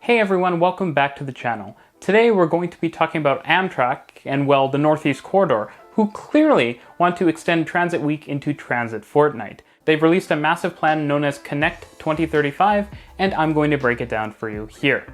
Hey everyone, welcome back to the channel. Today we're going to be talking about Amtrak and, well, the Northeast Corridor, who clearly want to extend Transit Week into Transit Fortnight. They've released a massive plan known as Connect 2035, and I'm going to break it down for you here.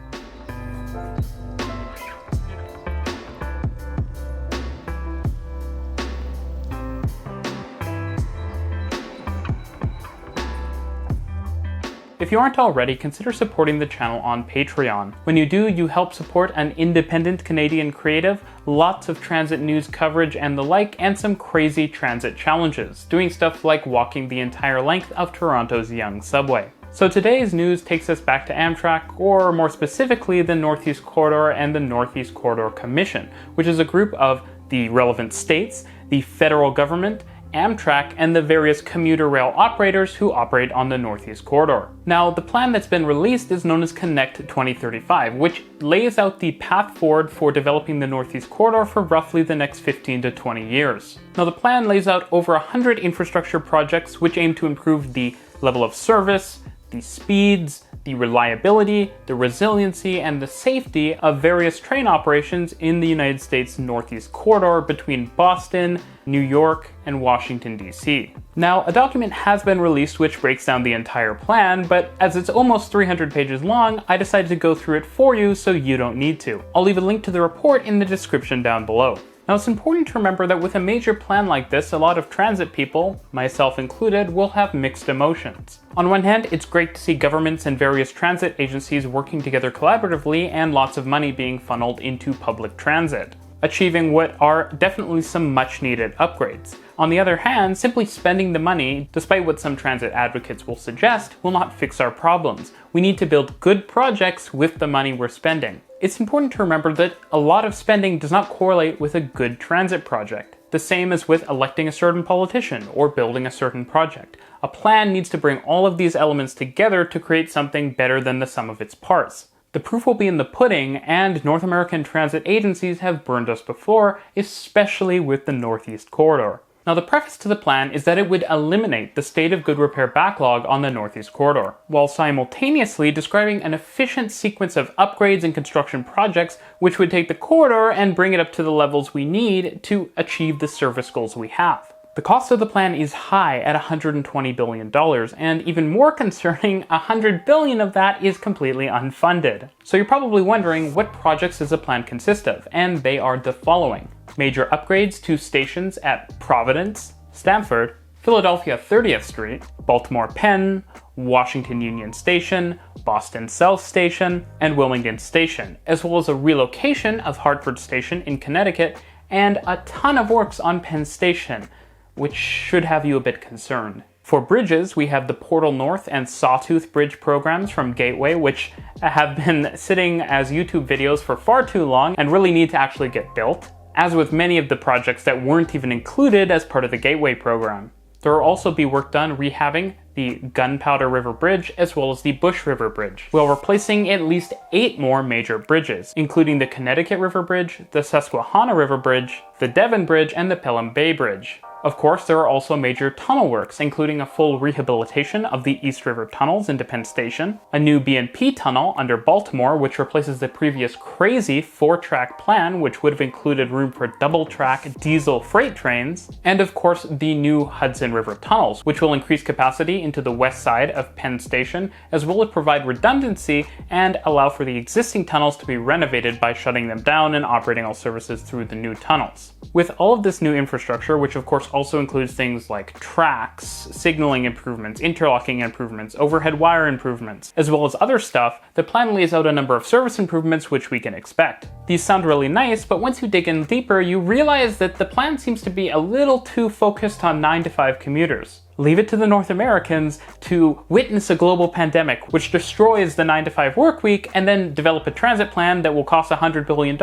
If you aren't already, consider supporting the channel on Patreon. When you do, you help support an independent Canadian creative, lots of transit news coverage and the like, and some crazy transit challenges, doing stuff like walking the entire length of Toronto's Yonge subway. So today's news takes us back to Amtrak, or more specifically the Northeast Corridor and the Northeast Corridor Commission, which is a group of the relevant states, the federal government, Amtrak, and the various commuter rail operators who operate on the Northeast Corridor. Now, the plan that's been released is known as Connect 2035, which lays out the path forward for developing the Northeast Corridor for roughly the next 15 to 20 years. Now, the plan lays out over 100 infrastructure projects which aim to improve the level of service, the speeds, the reliability, the resiliency, and the safety of various train operations in the United States Northeast Corridor between Boston, New York, and Washington, D.C. Now, a document has been released which breaks down the entire plan, but as it's almost 300 pages long, I decided to go through it for you so you don't need to. I'll leave a link to the report in the description down below. Now, it's important to remember that with a major plan like this, a lot of transit people, myself included, will have mixed emotions. On one hand, it's great to see governments and various transit agencies working together collaboratively and lots of money being funneled into public transit, achieving what are definitely some much needed upgrades. On the other hand, simply spending the money, despite what some transit advocates will suggest, will not fix our problems. We need to build good projects with the money we're spending. It's important to remember that a lot of spending does not correlate with a good transit project. The same as with electing a certain politician or building a certain project. A plan needs to bring all of these elements together to create something better than the sum of its parts. The proof will be in the pudding, and North American transit agencies have burned us before, especially with the Northeast Corridor. Now, the preface to the plan is that it would eliminate the state of good repair backlog on the Northeast Corridor, while simultaneously describing an efficient sequence of upgrades and construction projects which would take the corridor and bring it up to the levels we need to achieve the service goals we have. The cost of the plan is high at $120 billion, and even more concerning, $100 billion of that is completely unfunded. So you're probably wondering, what projects does the plan consist of? And they are the following. Major upgrades to stations at Providence, Stamford, Philadelphia 30th Street, Baltimore Penn, Washington Union Station, Boston South Station, and Wilmington Station, as well as a relocation of Hartford Station in Connecticut, and a ton of works on Penn Station, which should have you a bit concerned. For bridges, we have the Portal North and Sawtooth Bridge programs from Gateway, which have been sitting as YouTube videos for far too long and really need to actually get built, as with many of the projects that weren't even included as part of the Gateway program. There will also be work done rehabbing the Gunpowder River Bridge as well as the Bush River Bridge, while replacing at least 8 more major bridges, including the Connecticut River Bridge, the Susquehanna River Bridge, the Devon Bridge, and the Pelham Bay Bridge. Of course, there are also major tunnel works, including a full rehabilitation of the East River tunnels into Penn Station, a new B&P tunnel under Baltimore, which replaces the previous crazy 4-track plan, which would have included room for double-track diesel freight trains, and of course the new Hudson River tunnels, which will increase capacity into the west side of Penn Station, as well as provide redundancy and allow for the existing tunnels to be renovated by shutting them down and operating all services through the new tunnels. With all of this new infrastructure, which of course also includes things like tracks, signaling improvements, interlocking improvements, overhead wire improvements, as well as other stuff, the plan lays out a number of service improvements which we can expect. These sound really nice, but once you dig in deeper, you realize that the plan seems to be a little too focused on 9-to-5 commuters. Leave it to the North Americans to witness a global pandemic which destroys the 9-to-5 work week, and then develop a transit plan that will cost $100 billion,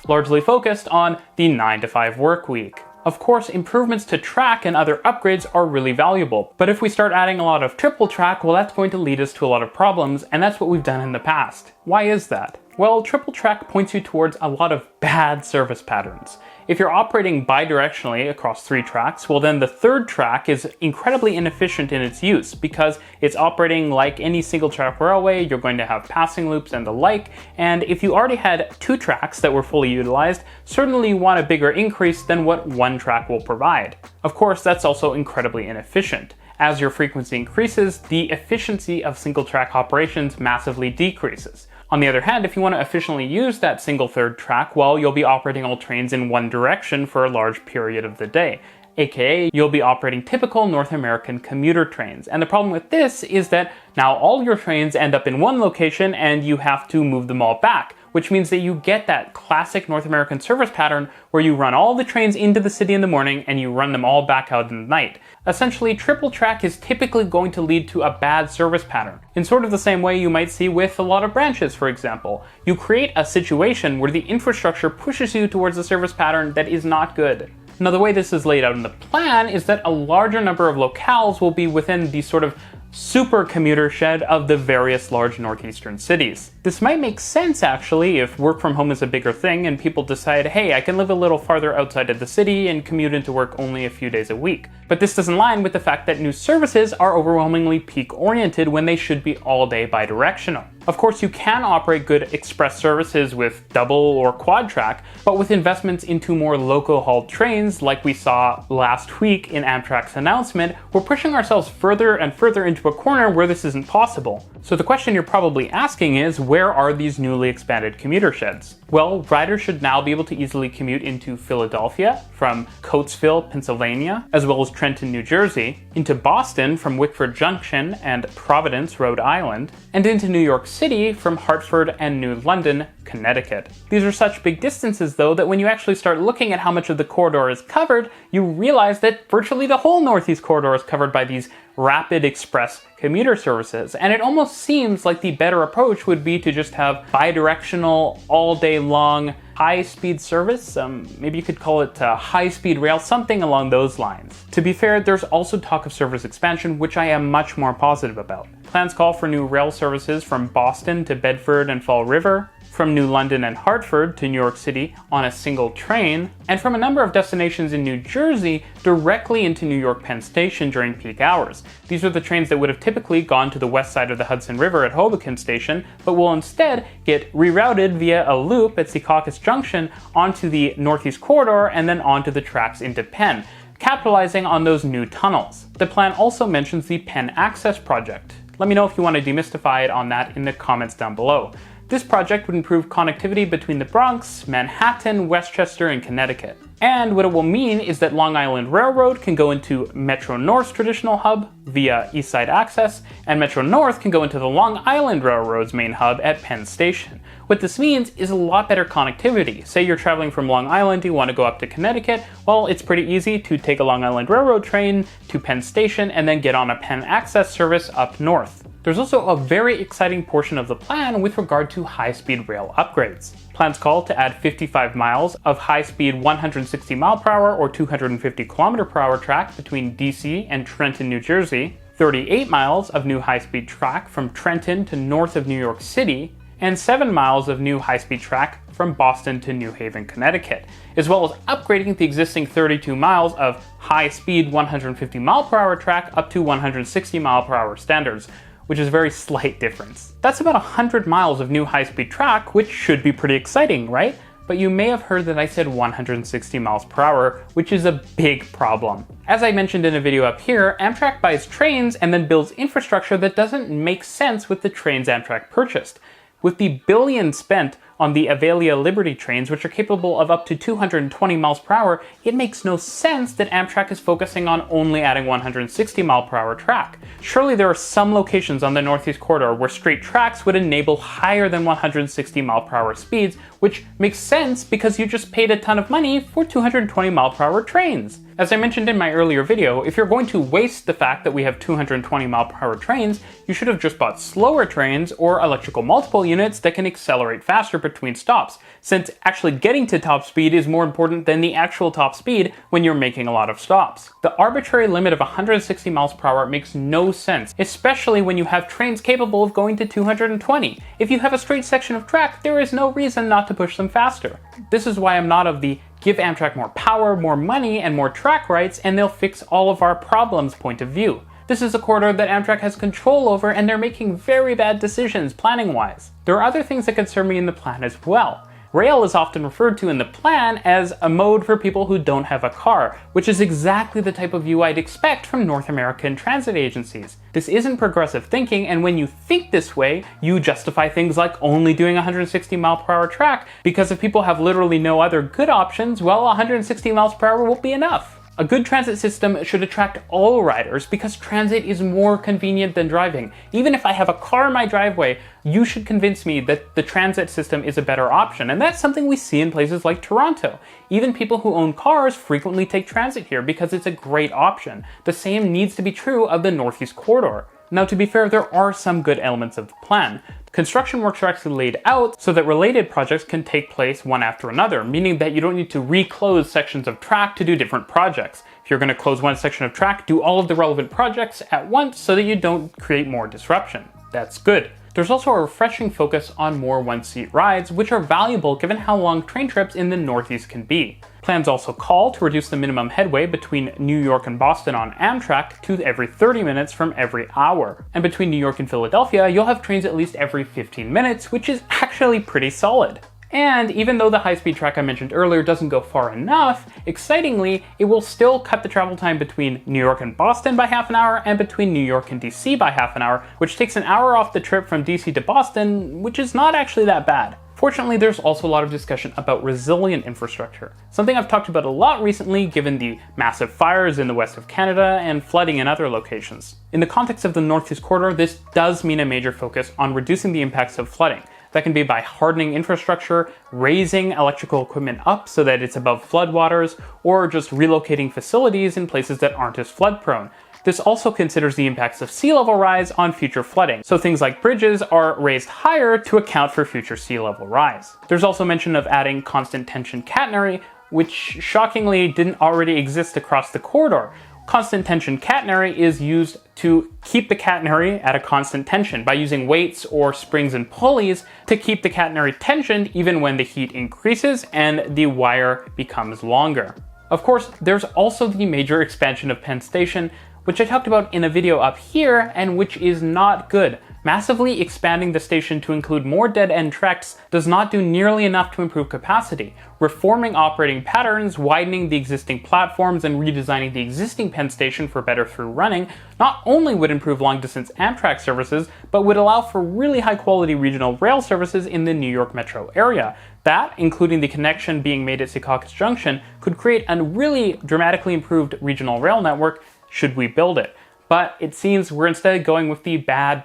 largely focused on the 9-to-5 work week. Of course, improvements to track and other upgrades are really valuable, but if we start adding a lot of triple track, well, that's going to lead us to a lot of problems, and that's what we've done in the past. Why is that? Well, triple track points you towards a lot of bad service patterns. If you're operating bidirectionally across 3 tracks, well then the 3rd track is incredibly inefficient in its use because it's operating like any single track railway. You're going to have passing loops and the like, and if you already had 2 tracks that were fully utilized, certainly you want a bigger increase than what 1 track will provide. Of course, that's also incredibly inefficient. As your frequency increases, the efficiency of single track operations massively decreases. On the other hand, if you want to efficiently use that single 3rd track, well, you'll be operating all trains in one direction for a large period of the day. AKA, you'll be operating typical North American commuter trains. And the problem with this is that now all your trains end up in one location and you have to move them all back, which means that you get that classic North American service pattern where you run all the trains into the city in the morning and you run them all back out in the night. Essentially, triple track is typically going to lead to a bad service pattern, in sort of the same way you might see with a lot of branches, for example. You create a situation where the infrastructure pushes you towards a service pattern that is not good. Now, the way this is laid out in the plan is that a larger number of locales will be within the sort of super commuter shed of the various large northeastern cities. This might make sense actually if work from home is a bigger thing and people decide, hey, I can live a little farther outside of the city and commute into work only a few days a week. But this doesn't line with the fact that new services are overwhelmingly peak oriented when they should be all day bidirectional. Of course, you can operate good express services with double or quad track, but with investments into more local hauled trains like we saw last week in Amtrak's announcement, we're pushing ourselves further and further into a corner where this isn't possible. So the question you're probably asking is, where are these newly expanded commuter sheds? Well, riders should now be able to easily commute into Philadelphia from Coatesville, Pennsylvania, as well as Trenton, New Jersey, into Boston from Wickford Junction and Providence, Rhode Island, and into New York City from Hartford and New London, Connecticut. These are such big distances though that when you actually start looking at how much of the corridor is covered, you realize that virtually the whole Northeast corridor is covered by these rapid express commuter services. And it almost seems like the better approach would be to just have bidirectional, all day long, high-speed service. Maybe you could call it high-speed rail, something along those lines. To be fair, there's also talk of service expansion, which I am much more positive about. Plans call for new rail services from Boston to Bedford and Fall River, from New London and Hartford to New York City on a single train, and from a number of destinations in New Jersey directly into New York Penn Station during peak hours. These are the trains that would have typically gone to the west side of the Hudson River at Hoboken Station, but will instead get rerouted via a loop at Secaucus Junction onto the Northeast Corridor and then onto the tracks into Penn, capitalizing on those new tunnels. The plan also mentions the Penn Access Project. Let me know if you want to demystify it on that in the comments down below. This project would improve connectivity between the Bronx, Manhattan, Westchester, and Connecticut. And what it will mean is that Long Island Railroad can go into Metro North's traditional hub via East Side Access, and Metro North can go into the Long Island Railroad's main hub at Penn Station. What this means is a lot better connectivity. Say you're traveling from Long Island, you want to go up to Connecticut, well, it's pretty easy to take a Long Island Railroad train to Penn Station and then get on a Penn Access service up north. There's also a very exciting portion of the plan with regard to high-speed rail upgrades. Plans call to add 55 miles of high-speed 160 mph or 250 km/h track between DC and Trenton, New Jersey, 38 miles of new high-speed track from Trenton to north of New York City, and 7 miles of new high-speed track from Boston to New Haven, Connecticut, as well as upgrading the existing 32 miles of high-speed 150 mph track up to 160 mph standards, which is a very slight difference. That's about 100 miles of new high-speed track, which should be pretty exciting, right? But you may have heard that I said 160 mph, which is a big problem. As I mentioned in a video up here, Amtrak buys trains and then builds infrastructure that doesn't make sense with the trains Amtrak purchased. With the billions spent on the Avalia Liberty trains, which are capable of up to 220 mph, it makes no sense that Amtrak is focusing on only adding 160 mph track. Surely there are some locations on the Northeast Corridor where straight tracks would enable higher than 160 mph speeds, which makes sense because you just paid a ton of money for 220 mph trains. As I mentioned in my earlier video, if you're going to waste the fact that we have 220-mile-per-hour trains, you should have just bought slower trains or electrical multiple units that can accelerate faster between stops, since actually getting to top speed is more important than the actual top speed when you're making a lot of stops. The arbitrary limit of 160 miles per hour makes no sense, especially when you have trains capable of going to 220. If you have a straight section of track, there is no reason not to push them faster. This is why I'm not of the give Amtrak more power, more money, and more track rights, and they'll fix all of our problems point of view. This is a corridor that Amtrak has control over, and they're making very bad decisions planning-wise. There are other things that concern me in the plan as well. Rail is often referred to in the plan as a mode for people who don't have a car, which is exactly the type of view I'd expect from North American transit agencies. This isn't progressive thinking, and when you think this way, you justify things like only doing 160 mile per hour track, because if people have literally no other good options, well, 160 miles per hour will be enough. A good transit system should attract all riders because transit is more convenient than driving. Even if I have a car in my driveway, you should convince me that the transit system is a better option, and that's something we see in places like Toronto. Even people who own cars frequently take transit here because it's a great option. The same needs to be true of the Northeast Corridor. Now, to be fair, there are some good elements of the plan. Construction works are actually laid out so that related projects can take place one after another, meaning that you don't need to reclose sections of track to do different projects. If you're going to close one section of track, do all of the relevant projects at once so that you don't create more disruption. That's good. There's also a refreshing focus on more one-seat rides, which are valuable given how long train trips in the Northeast can be. Plans also call to reduce the minimum headway between New York and Boston on Amtrak to every 30 minutes from every hour. And between New York and Philadelphia, you'll have trains at least every 15 minutes, which is actually pretty solid. And even though the high-speed track I mentioned earlier doesn't go far enough, excitingly, it will still cut the travel time between New York and Boston by half an hour and between New York and DC by half an hour, which takes an hour off the trip from DC to Boston, which is not actually that bad. Fortunately, there's also a lot of discussion about resilient infrastructure, something I've talked about a lot recently given the massive fires in the west of Canada and flooding in other locations. In the context of the Northeast Corridor, this does mean a major focus on reducing the impacts of flooding. That can be by hardening infrastructure, raising electrical equipment up so that it's above floodwaters, or just relocating facilities in places that aren't as flood prone. This also considers the impacts of sea level rise on future flooding, so things like bridges are raised higher to account for future sea level rise. There's also mention of adding constant tension catenary, which shockingly didn't already exist across the corridor. Constant tension catenary is used to keep the catenary at a constant tension by using weights or springs and pulleys to keep the catenary tensioned even when the heat increases and the wire becomes longer. Of course, there's also the major expansion of Penn Station, which I talked about in a video up here and which is not good. Massively expanding the station to include more dead-end tracks does not do nearly enough to improve capacity. Reforming operating patterns, widening the existing platforms, and redesigning the existing Penn Station for better through running not only would improve long-distance Amtrak services, but would allow for really high-quality regional rail services in the New York metro area. That, including the connection being made at Secaucus Junction, could create a really dramatically improved regional rail network should we build it. But it seems we're instead going with the bad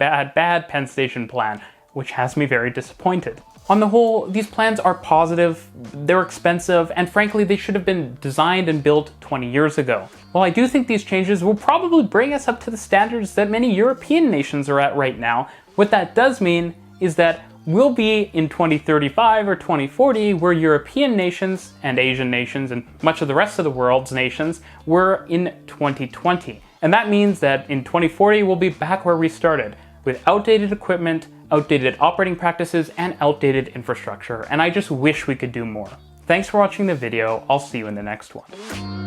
Penn Station plan, which has me very disappointed. On the whole, these plans are positive, they're expensive, and frankly they should have been designed and built 20 years ago. While I do think these changes will probably bring us up to the standards that many European nations are at right now, what that does mean is that we'll be in 2035 or 2040 where European nations and Asian nations and much of the rest of the world's nations were in 2020. And that means that in 2040 we'll be back where we started, with outdated equipment, outdated operating practices, and outdated infrastructure. And I just wish we could do more. Thanks for watching the video. I'll see you in the next one.